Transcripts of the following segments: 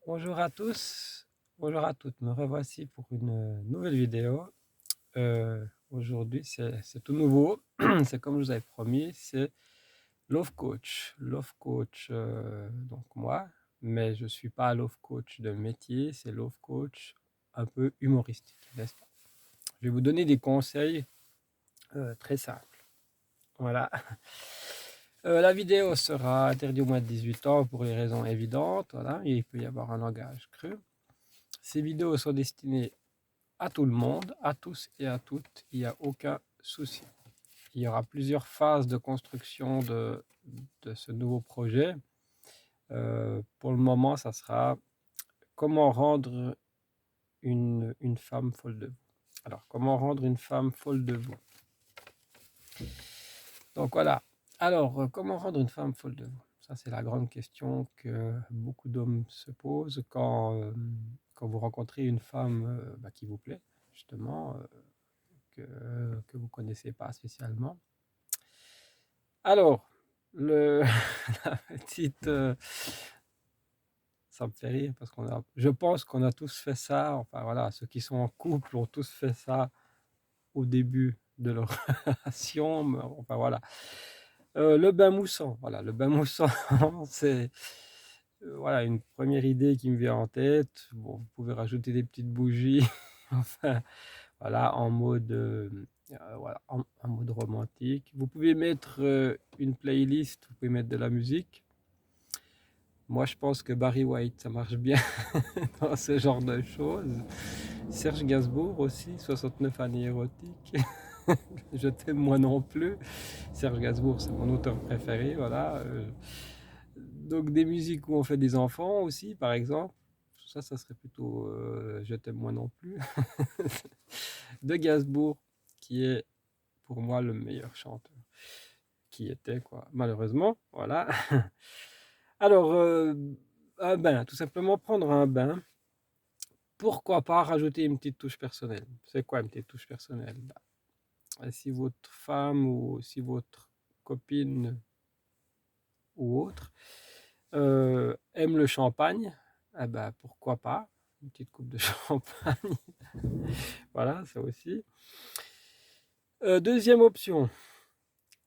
Bonjour à tous, bonjour à toutes, me revoici pour une nouvelle vidéo. Aujourd'hui c'est tout nouveau, c'est comme je vous avais promis, c'est Love Coach. Love Coach, donc moi, mais je ne suis pas Love Coach de métier, c'est Love Coach un peu humoristique, n'est-ce pas? Je vais vous donner des conseils très simples. Voilà. La vidéo sera interdite au moins de 18 ans pour les raisons évidentes. Voilà, il peut y avoir un langage cru. Ces vidéos sont destinées à tout le monde, à tous et à toutes, il n'y a aucun souci. Il y aura plusieurs phases de construction de ce nouveau projet. Pour le moment, ça sera comment rendre une femme folle de vous. Alors, comment rendre une femme folle de vous? Donc voilà. Alors, comment rendre une femme folle de vous? Ça, c'est la grande question que beaucoup d'hommes se posent quand vous rencontrez une femme qui vous plaît, justement, que vous ne connaissez pas spécialement. Alors, le, la petite, ça me fait rire parce je pense qu'on a tous fait ça. Enfin voilà, ceux qui sont en couple ont tous fait ça au début de leur relation. Enfin voilà, le bain moussant. Voilà, le bain moussant, c'est voilà une première idée qui me vient en tête. Bon, vous pouvez rajouter des petites bougies. Enfin voilà, voilà, en mode romantique. Vous pouvez mettre une playlist, vous pouvez mettre de la musique. Moi, je pense que Barry White, ça marche bien dans ce genre de choses. Serge Gainsbourg aussi, 69 années érotiques. Je t'aime moi non plus. Serge Gainsbourg, c'est mon auteur préféré, voilà. Donc des musiques où on fait des enfants aussi, par exemple. Ça serait plutôt Je t'aime moi non plus. De Gainsbourg, qui est pour moi le meilleur chanteur. Qui était, quoi, malheureusement, voilà. Alors, un bain, tout simplement prendre un bain. Pourquoi pas rajouter une petite touche personnelle? C'est quoi une petite touche personnelle? Si votre femme ou si votre copine ou autre aime le champagne, pourquoi pas une petite coupe de champagne. Voilà, ça aussi. Deuxième option,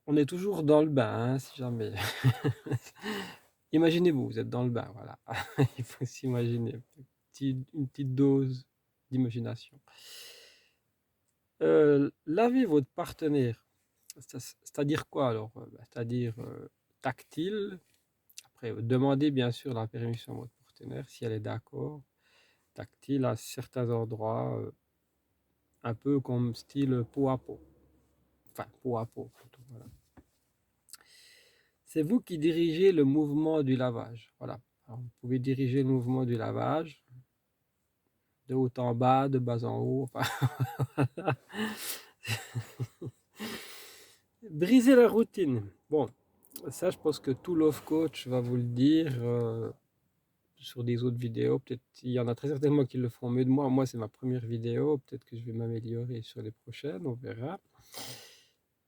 on est toujours dans le bain, hein, si jamais. Imaginez-vous, vous êtes dans le bain, voilà. Il faut s'imaginer une petite dose d'imagination. Lavez votre partenaire. C'est-à-dire quoi alors? C'est-à-dire tactile. Après, demandez bien sûr la permission à votre partenaire si elle est d'accord. Tactile à certains endroits, un peu comme style peau à peau. Enfin, peau à peau plutôt. Voilà. C'est vous qui dirigez le mouvement du lavage. Voilà. Alors, vous pouvez diriger le mouvement du lavage de haut en bas, de bas en haut. Enfin, briser la routine. Bon, ça, je pense que tout love coach va vous le dire sur des autres vidéos. Peut-être il y en a très certainement qui le feront mieux de moi. Moi, c'est ma première vidéo. Peut-être que je vais m'améliorer sur les prochaines. On verra.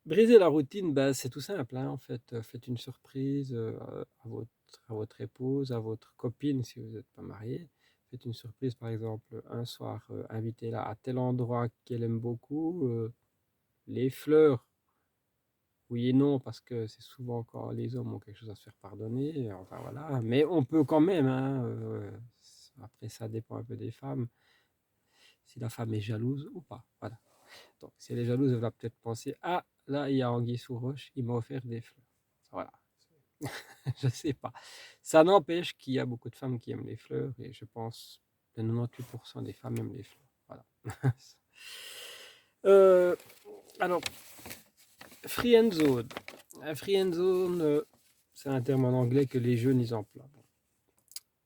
Briser la routine, c'est tout simple, hein, en fait. Faites une surprise à votre épouse, à votre copine si vous n'êtes pas marié. Faites une surprise, par exemple, un soir, invitez-la à tel endroit qu'elle aime beaucoup. Les fleurs, oui et non, parce que c'est souvent quand les hommes ont quelque chose à se faire pardonner. Enfin voilà, mais on peut quand même, hein, après, ça dépend un peu des femmes, si la femme est jalouse ou pas. Voilà. Donc, si elle est jalouse, elle va peut-être penser, ah, là, il y a anguille sous roche, il m'a offert des fleurs. Voilà. Je sais pas. Ça n'empêche qu'il y a beaucoup de femmes qui aiment les fleurs, et je pense que 98% des femmes aiment les fleurs. Voilà. Euh, alors, free and zone. Free and zone, c'est un terme en anglais que les jeunes ils emploient.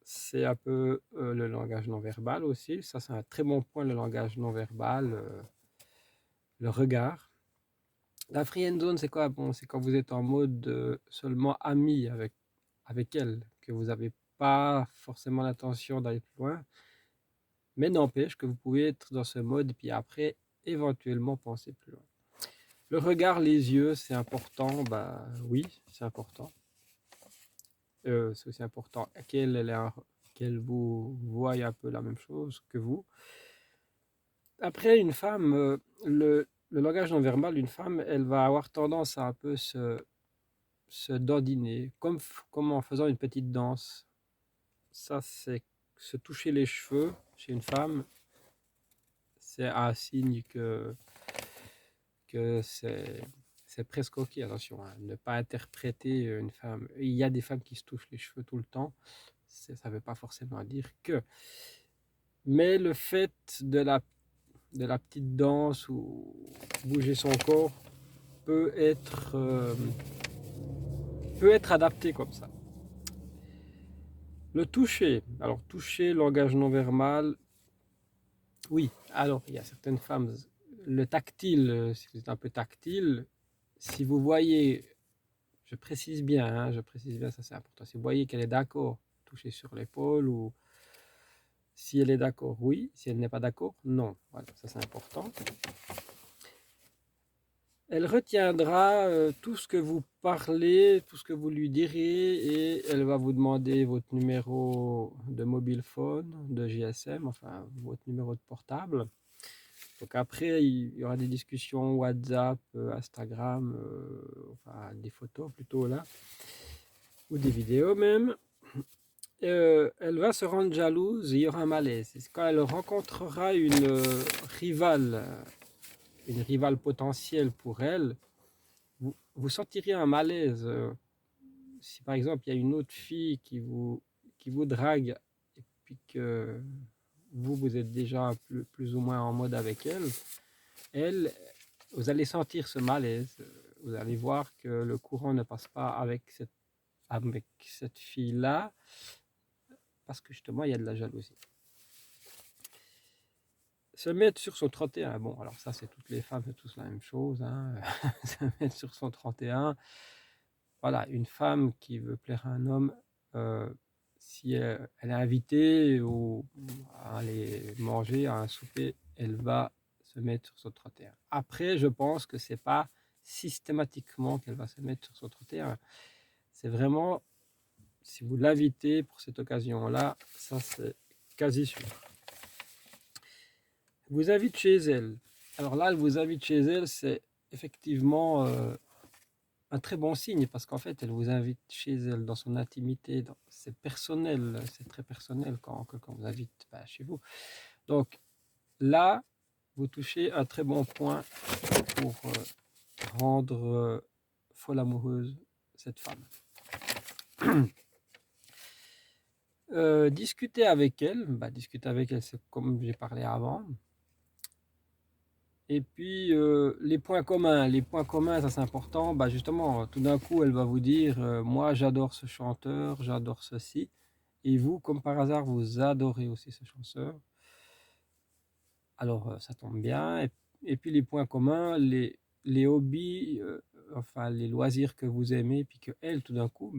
C'est un peu le langage non verbal aussi. Ça, c'est un très bon point, le langage non verbal, le regard. La free and zone, c'est quoi? Bon, c'est quand vous êtes en mode seulement ami avec elle, que vous n'avez pas forcément l'intention d'aller plus loin, mais n'empêche que vous pouvez être dans ce mode, puis après, éventuellement penser plus loin. Le regard, les yeux, c'est important. Oui, c'est important. C'est aussi important qu'elle vous voie un peu la même chose que vous. Après, une femme, le langage non verbal d'une femme, elle va avoir tendance à un peu se dandiner, comme en faisant une petite danse. Ça, c'est se toucher les cheveux chez une femme, c'est un signe que c'est presque ok. Attention, hein, ne pas interpréter une femme. Il y a des femmes qui se touchent les cheveux tout le temps. Ça ne veut pas forcément dire que. Mais le fait de la petite danse ou bouger son corps peut être adapté comme ça. Le toucher. Alors, toucher, langage non verbal. Oui, alors il y a certaines femmes, le tactile, si vous êtes un peu tactile, si vous voyez, je précise bien, ça c'est important, si vous voyez qu'elle est d'accord, toucher sur l'épaule, ou si elle est d'accord, oui, si elle n'est pas d'accord, non, voilà, ça c'est important. Elle retiendra tout ce que vous parlez, tout ce que vous lui direz, et elle va vous demander votre numéro de mobile phone, de GSM, enfin votre numéro de portable. Donc après, il y aura des discussions WhatsApp, Instagram, enfin des photos plutôt là, ou des vidéos même. Elle va se rendre jalouse, il y aura un malaise. C'est quand elle rencontrera une rivale potentielle pour elle, vous sentirez un malaise. Si par exemple il y a une autre fille qui vous drague et puis que vous êtes déjà plus ou moins en mode avec elle, vous allez sentir ce malaise. Vous allez voir que le courant ne passe pas avec cette fille-là parce que justement il y a de la jalousie. Se mettre sur son 31, bon alors ça c'est toutes les femmes, c'est tous la même chose, hein. Se mettre sur son 31, voilà, une femme qui veut plaire à un homme, si elle est invitée à aller manger, à un souper, elle va se mettre sur son 31. Après, je pense que c'est pas systématiquement qu'elle va se mettre sur son 31. C'est vraiment, si vous l'invitez pour cette occasion-là, ça c'est quasi sûr. Vous invite chez elle. Alors là, elle vous invite chez elle, c'est effectivement un très bon signe parce qu'en fait, elle vous invite chez elle dans son intimité. C'est personnel, c'est très personnel quand vous invite chez vous. Donc là, vous touchez un très bon point pour rendre folle amoureuse cette femme. Discuter avec elle, c'est comme j'ai parlé avant. Et puis les points communs, ça c'est important. Justement, tout d'un coup, elle va vous dire, moi j'adore ce chanteur, j'adore ceci. Et vous, comme par hasard, vous adorez aussi ce chanteur. Alors ça tombe bien. Et puis les points communs, les hobbies, enfin les loisirs que vous aimez, puis que elle, tout d'un coup,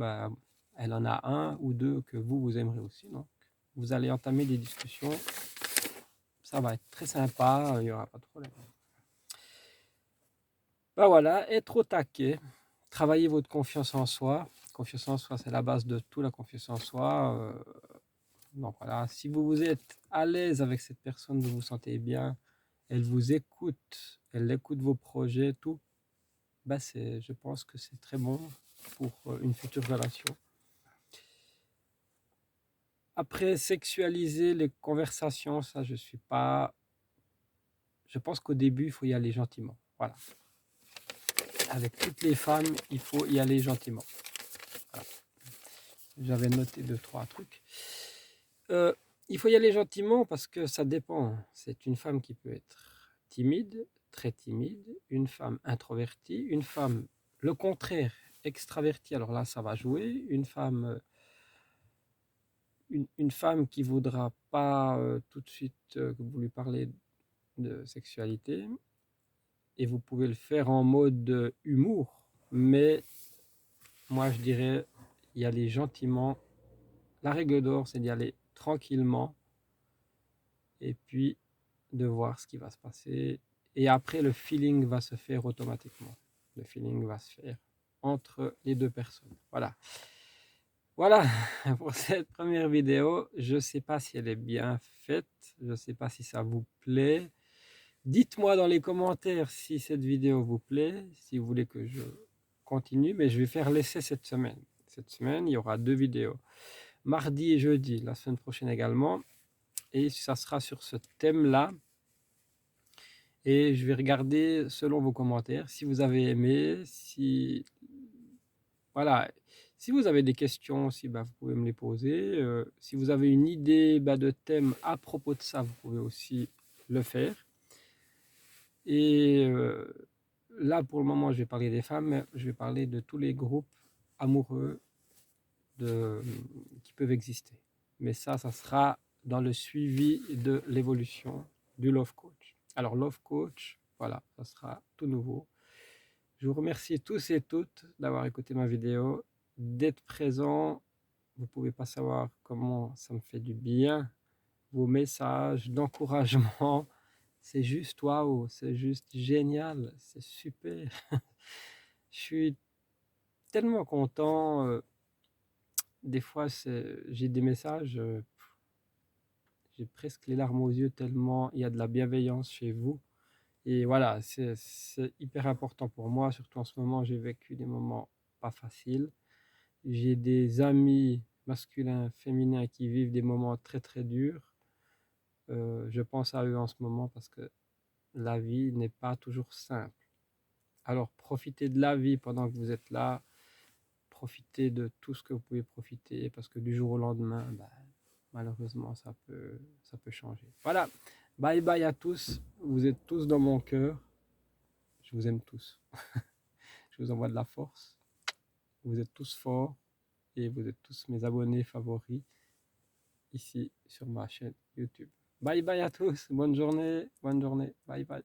elle en a un ou deux que vous aimerez aussi. Donc vous allez entamer des discussions. Ça va être très sympa, il n'y aura pas de problème. Voilà, être au taquet, travailler votre confiance en soi. Confiance en soi, c'est la base de tout, la confiance en soi. Donc voilà, si vous êtes à l'aise avec cette personne, vous vous sentez bien, elle vous écoute, elle écoute vos projets, tout, je pense que c'est très bon pour une future relation. Après, sexualiser les conversations, ça, je suis pas. Je pense qu'au début, il faut y aller gentiment. Voilà. Avec toutes les femmes, il faut y aller gentiment. Voilà. J'avais noté 2-3 trucs. Il faut y aller gentiment parce que ça dépend. C'est une femme qui peut être timide, très timide, une femme introvertie, une femme, le contraire, extravertie. Alors là, ça va jouer. Une femme qui voudra pas tout de suite que vous lui parlez de sexualité. Et vous pouvez le faire en mode humour. Mais moi, je dirais y aller gentiment. La règle d'or, c'est d'y aller tranquillement. Et puis de voir ce qui va se passer. Et après, le feeling va se faire automatiquement. Le feeling va se faire entre les deux personnes. Voilà. Voilà pour cette première vidéo. Je ne sais pas si elle est bien faite, je ne sais pas si ça vous plaît. Dites-moi dans les commentaires si cette vidéo vous plaît, si vous voulez que je continue, mais je vais faire l'essai cette semaine. Cette semaine, il y aura 2 vidéos, mardi et jeudi, la semaine prochaine également, et ça sera sur ce thème-là. Et je vais regarder selon vos commentaires, si vous avez aimé, si voilà, si vous avez des questions aussi, vous pouvez me les poser. Si vous avez une idée, de thème à propos de ça, vous pouvez aussi le faire. Et là, pour le moment, je vais parler des femmes, mais je vais parler de tous les groupes amoureux qui peuvent exister. Mais ça sera dans le suivi de l'évolution du Love Coach. Alors, Love Coach, voilà, ça sera tout nouveau. Je vous remercie tous et toutes d'avoir écouté ma vidéo, d'être présents. Vous ne pouvez pas savoir comment ça me fait du bien. Vos messages d'encouragement, c'est juste waouh, c'est juste génial, c'est super. Je suis tellement content. Des fois, j'ai des messages, j'ai presque les larmes aux yeux tellement il y a de la bienveillance chez vous. Et voilà, c'est hyper important pour moi, surtout en ce moment, j'ai vécu des moments pas faciles. J'ai des amis masculins, féminins qui vivent des moments très très durs. Je pense à eux en ce moment parce que la vie n'est pas toujours simple. Alors profitez de la vie pendant que vous êtes là. Profitez de tout ce que vous pouvez profiter parce que du jour au lendemain, malheureusement, ça peut changer. Voilà, bye bye à tous. Vous êtes tous dans mon cœur. Je vous aime tous. Je vous envoie de la force. Vous êtes tous forts et vous êtes tous mes abonnés favoris ici sur ma chaîne YouTube. Bye bye à tous. Bonne journée. Bonne journée. Bye bye.